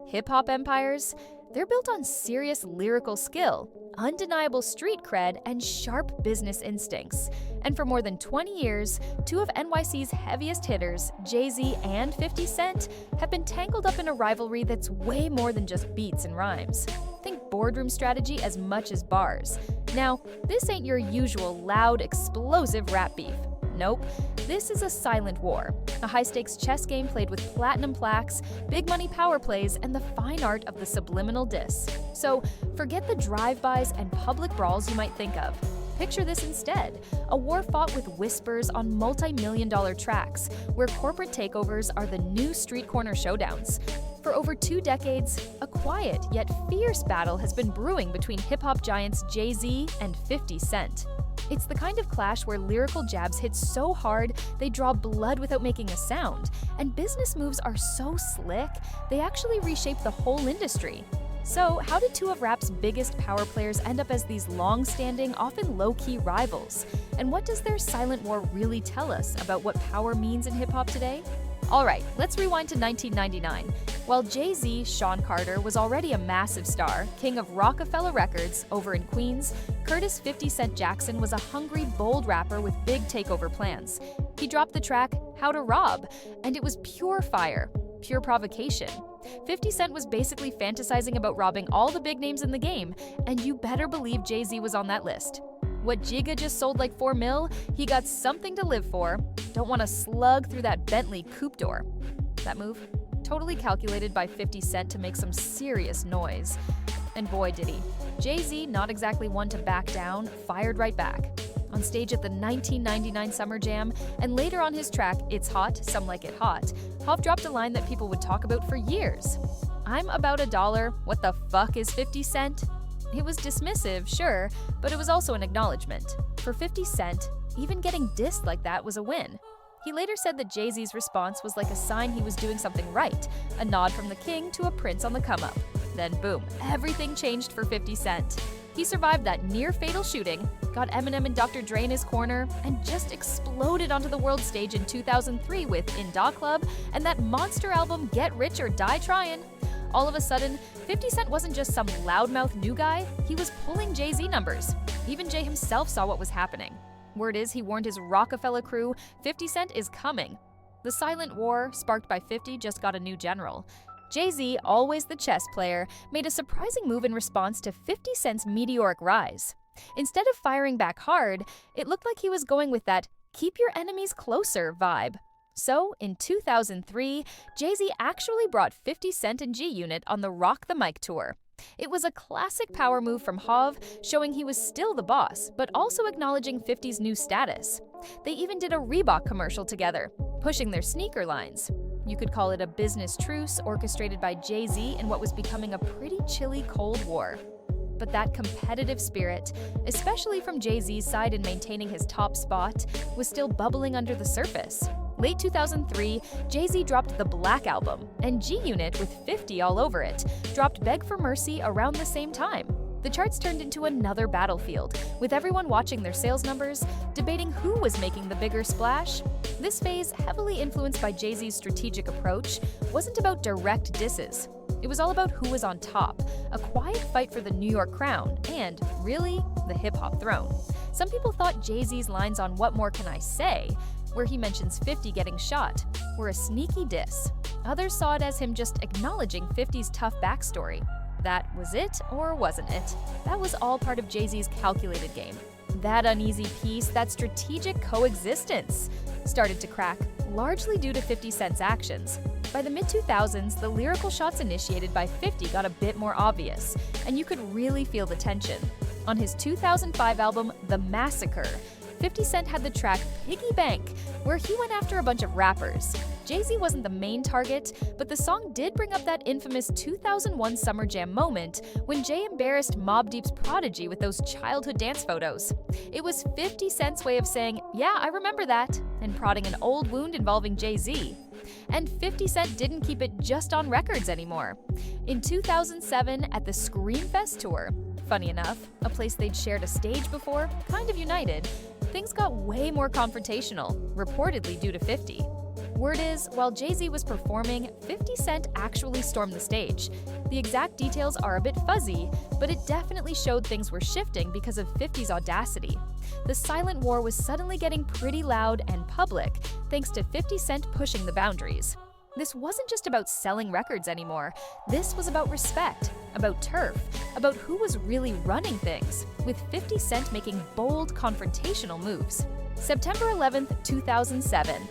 Hip-hop empires? They're built on serious lyrical skill, undeniable street cred, and sharp business instincts. And for more than 20 years, two of NYC's heaviest hitters, JayZ and 50 Cent, have been tangled up in a rivalry that's way more than just beats and rhymes. Think boardroom strategy as much as bars. Now, this ain't your usual loud, explosive rap beef. Nope, this is a silent war, a high-stakes chess game played with platinum plaques, big money power plays, and the fine art of the subliminal diss. So forget the drive-bys and public brawls you might think of. Picture this instead, a war fought with whispers on multi-million-dollar tracks, where corporate takeovers are the new street corner showdowns. For over 2 decades, a quiet yet fierce battle has been brewing between hip-hop giants JayZ and 50 Cent. It's the kind of clash where lyrical jabs hit so hard they draw blood without making a sound, and business moves are so slick they actually reshape the whole industry. So, how did two of rap's biggest power players end up as these long-standing, often low-key rivals? And what does their silent war really tell us about what power means in hip-hop today? Alright, let's rewind to 1999. While JayZ, Sean Carter, was already a massive star, king of Rockefeller Records over in Queens, Curtis 50 Cent Jackson was a hungry, bold rapper with big takeover plans. He dropped the track, How to Rob, and it was pure fire, pure provocation. 50 Cent was basically fantasizing about robbing all the big names in the game, and you better believe JayZ was on that list. What Jigga just sold like 4 mil, he got something to live for. Don't want to slug through that Bentley coupe door. That move? Totally calculated by 50 Cent to make some serious noise. And boy did he. JayZ, not exactly one to back down, fired right back. On stage at the 1999 Summer Jam, and later on his track, It's Hot, Some Like It Hot, Hov dropped a line that people would talk about for years. I'm about $1, what the fuck is 50 Cent? It was dismissive, sure, but it was also an acknowledgement. For 50 Cent, even getting dissed like that was a win. He later said that JayZ's response was like a sign he was doing something right, a nod from the king to a prince on the come-up. Then boom, everything changed for 50 Cent. He survived that near-fatal shooting, got Eminem and Dr. Dre in his corner, and just exploded onto the world stage in 2003 with In Da Club and that monster album Get Rich or Die Tryin'. All of a sudden, 50 Cent wasn't just some loudmouth new guy, he was pulling JayZ numbers. Even Jay himself saw what was happening. Word is he warned his Rockefeller crew, 50 Cent is coming. The silent war, sparked by 50, just got a new general. JayZ, always the chess player, made a surprising move in response to 50 Cent's meteoric rise. Instead of firing back hard, it looked like he was going with that keep your enemies closer vibe. So, in 2003, JayZ actually brought 50 Cent and G-Unit on the Rock the Mic tour. It was a classic power move from Hov, showing he was still the boss, but also acknowledging 50's new status. They even did a Reebok commercial together, pushing their sneaker lines. You could call it a business truce orchestrated by JayZ in what was becoming a pretty chilly Cold War. But that competitive spirit, especially from JayZ's side in maintaining his top spot, was still bubbling under the surface. Late 2003, JayZ dropped the Black Album, and G-Unit, with 50 all over it, dropped Beg for Mercy around the same time. The charts turned into another battlefield, with everyone watching their sales numbers, debating who was making the bigger splash. This phase, heavily influenced by JayZ's strategic approach, wasn't about direct disses. It was all about who was on top, a quiet fight for the New York crown, and, really, the hip-hop throne. Some people thought JayZ's lines on What More Can I Say, where he mentions 50 getting shot, were a sneaky diss. Others saw it as him just acknowledging 50's tough backstory. That was it, or wasn't it? That was all part of JayZ's calculated game. That uneasy peace, that strategic coexistence, started to crack, largely due to 50 Cent's actions. By the mid-2000s, the lyrical shots initiated by 50 got a bit more obvious, and you could really feel the tension. On his 2005 album, The Massacre, 50 Cent had the track Piggy Bank, where he went after a bunch of rappers. JayZ wasn't the main target, but the song did bring up that infamous 2001 Summer Jam moment when Jay embarrassed Mobb Deep's Prodigy with those childhood dance photos. It was 50 Cent's way of saying, yeah, I remember that, and prodding an old wound involving JayZ. And 50 Cent didn't keep it just on records anymore. In 2007, at the Screamfest tour, funny enough, a place they'd shared a stage before, kind of united, things got way more confrontational, reportedly due to 50. Word is, while JayZ was performing, 50 Cent actually stormed the stage. The exact details are a bit fuzzy, but it definitely showed things were shifting because of 50's audacity. The silent war was suddenly getting pretty loud and public, thanks to 50 Cent pushing the boundaries. This wasn't just about selling records anymore. This was about respect, about turf, about who was really running things, with 50 Cent making bold, confrontational moves. September 11th, 2007.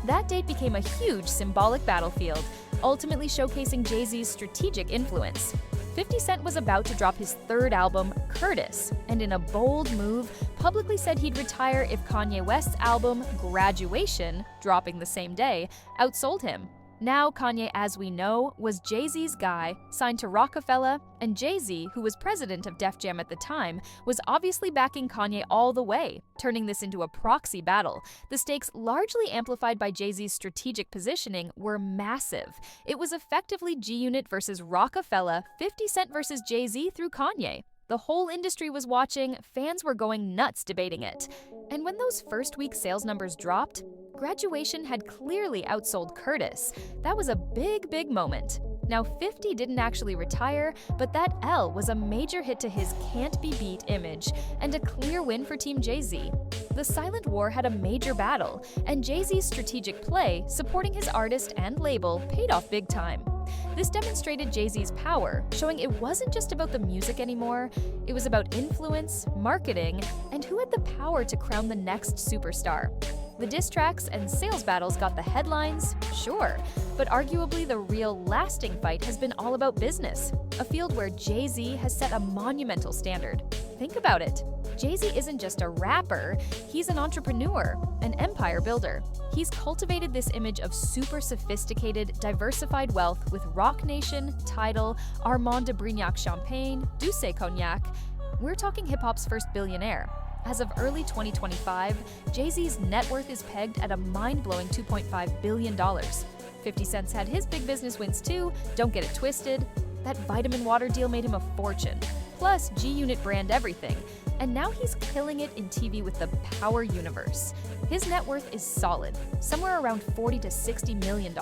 That date became a huge symbolic battlefield, ultimately showcasing JayZ's strategic influence. 50 Cent was about to drop his third album, Curtis, and in a bold move, publicly said he'd retire if Kanye West's album, Graduation, dropping the same day, outsold him. Now Kanye, as we know, was JayZ's guy, signed to Rockefeller, and JayZ, who was president of Def Jam at the time, was obviously backing Kanye all the way, turning this into a proxy battle. The stakes, largely amplified by JayZ's strategic positioning, were massive. It was effectively G-Unit versus Rockefeller, 50 Cent versus JayZ through Kanye. The whole industry was watching, fans were going nuts debating it. And when those first week sales numbers dropped, Graduation had clearly outsold Curtis. That was a big moment. Now 50 didn't actually retire, but that L was a major hit to his can't-be-beat image and a clear win for Team JayZ. The silent war had a major battle, and JayZ's strategic play, supporting his artist and label, paid off big time. This demonstrated JayZ's power, showing it wasn't just about the music anymore, it was about influence, marketing, and who had the power to crown the next superstar. The diss tracks and sales battles got the headlines, sure, but arguably the real lasting fight has been all about business, a field where JayZ has set a monumental standard. Think about it. JayZ isn't just a rapper, he's an entrepreneur, an empire builder. He's cultivated this image of super sophisticated, diversified wealth with Roc Nation, Tidal, Armand de Brignac Champagne, Douce Cognac. We're talking hip-hop's first billionaire. As of early 2025, JayZ's net worth is pegged at a mind-blowing $2.5 billion. 50 Cent's had his big business wins too, don't get it twisted. That vitamin water deal made him a fortune. Plus, G-Unit brand everything. And now he's killing it in TV with the Power Universe. His net worth is solid, somewhere around $40 to $60 million.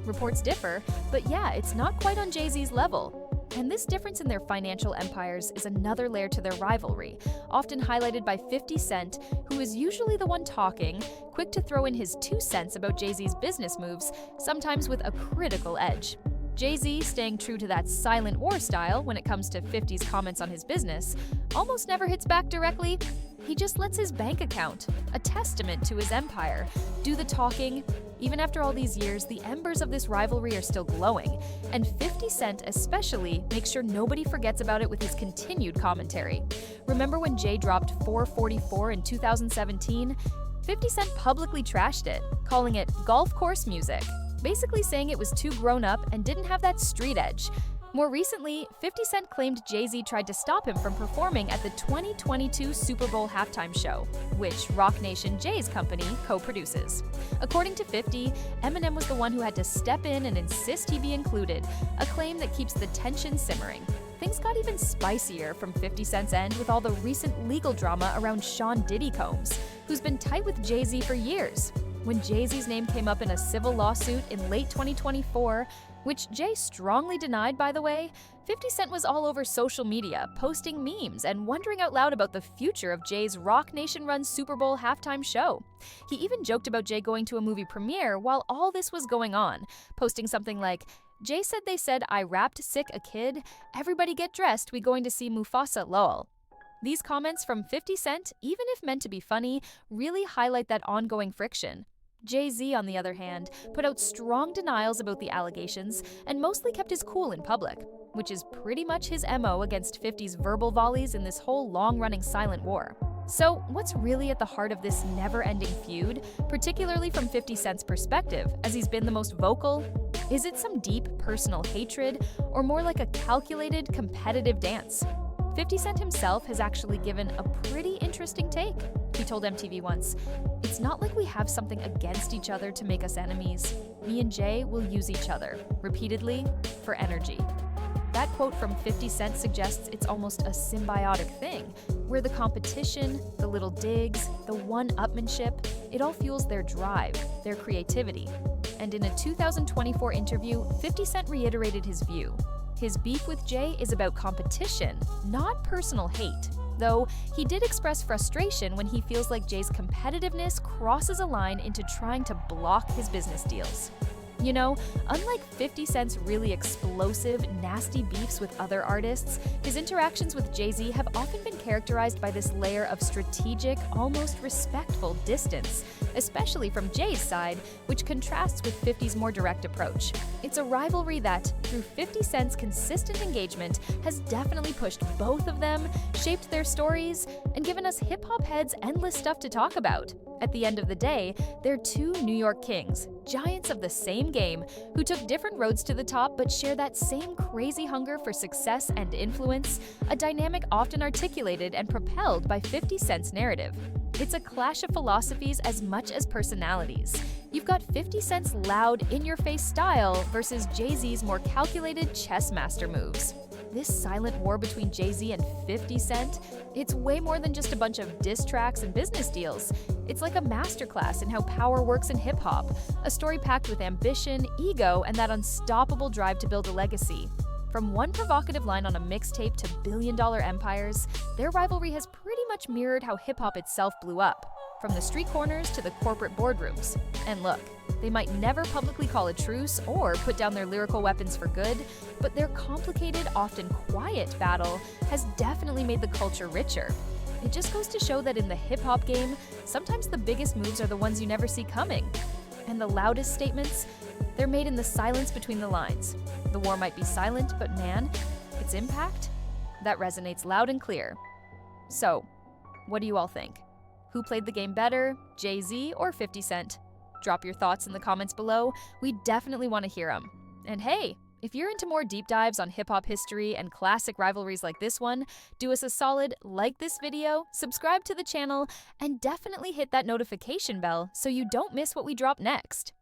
Reports differ, but yeah, it's not quite on JayZ's level. And this difference in their financial empires is another layer to their rivalry, often highlighted by 50 Cent, who is usually the one talking, quick to throw in his 2 cents about JayZ's business moves, sometimes with a critical edge. JayZ, staying true to that silent war style when it comes to 50's comments on his business, almost never hits back directly. He just lets his bank account, a testament to his empire, do the talking. Even after all these years, the embers of this rivalry are still glowing, and 50 Cent especially makes sure nobody forgets about it with his continued commentary. Remember when Jay dropped 444 in 2017? 50 Cent publicly trashed it, calling it golf course music, basically saying it was too grown up and didn't have that street edge. More recently, 50 Cent claimed JayZ tried to stop him from performing at the 2022 Super Bowl halftime show, which Roc Nation, Jay's company, co-produces. According to 50, Eminem was the one who had to step in and insist he be included, a claim that keeps the tension simmering. Things got even spicier from 50 Cent's end with all the recent legal drama around Sean Diddy Combs, who's been tight with JayZ for years. When JayZ's name came up in a civil lawsuit in late 2024, which Jay strongly denied, by the way, 50 Cent was all over social media, posting memes and wondering out loud about the future of Jay's Roc Nation-run Super Bowl halftime show. He even joked about Jay going to a movie premiere while all this was going on, posting something like, "Jay said they said I rapped sick a kid, everybody get dressed, we going to see Mufasa lol." These comments from 50 Cent, even if meant to be funny, really highlight that ongoing friction. JayZ, on the other hand, put out strong denials about the allegations and mostly kept his cool in public, which is pretty much his MO against 50's verbal volleys in this whole long-running silent war. So, what's really at the heart of this never-ending feud, particularly from 50 Cent's perspective, as he's been the most vocal? Is it some deep personal hatred, or more like a calculated, competitive dance? 50 Cent himself has actually given a pretty interesting take. He told MTV once, "It's not like we have something against each other to make us enemies. Me and Jay will use each other, repeatedly, for energy." That quote from 50 Cent suggests it's almost a symbiotic thing, where the competition, the little digs, the one-upmanship, it all fuels their drive, their creativity. and in a 2024 interview, 50 Cent reiterated his view. His beef with Jay is about competition, not personal hate. Though he did express frustration when he feels like Jay's competitiveness crosses a line into trying to block his business deals. You know, unlike 50 Cent's really explosive, nasty beefs with other artists, his interactions with JayZ have often been characterized by this layer of strategic, almost respectful distance, especially from Jay's side, which contrasts with 50's more direct approach. It's a rivalry that, through 50 Cent's consistent engagement, has definitely pushed both of them, shaped their stories, and given us hip-hop heads endless stuff to talk about. At the end of the day, they're two New York kings, giants of the same game, who took different roads to the top but share that same crazy hunger for success and influence, a dynamic often articulated and propelled by 50 Cent's narrative. It's a clash of philosophies as much as personalities. You've got 50 Cent's loud, in-your-face style versus JayZ's more calculated chess master moves. This silent war between JayZ and 50 Cent, it's way more than just a bunch of diss tracks and business deals. It's like a masterclass in how power works in hip-hop, a story packed with ambition, ego, and that unstoppable drive to build a legacy. From one provocative line on a mixtape to billion-dollar empires, their rivalry has pretty much mirrored how hip-hop itself blew up, from the street corners to the corporate boardrooms. And look, they might never publicly call a truce or put down their lyrical weapons for good, but their complicated, often quiet battle has definitely made the culture richer. It just goes to show that in the hip-hop game, sometimes the biggest moves are the ones you never see coming. And the loudest statements, they're made in the silence between the lines. The war might be silent, but man, its impact? That resonates loud and clear. So, what do you all think? Who played the game better, JayZ or 50 Cent? Drop your thoughts in the comments below. We definitely want to hear them. And hey, if you're into more deep dives on hip-hop history and classic rivalries like this one, do us a solid, like this video, subscribe to the channel, and definitely hit that notification bell so you don't miss what we drop next.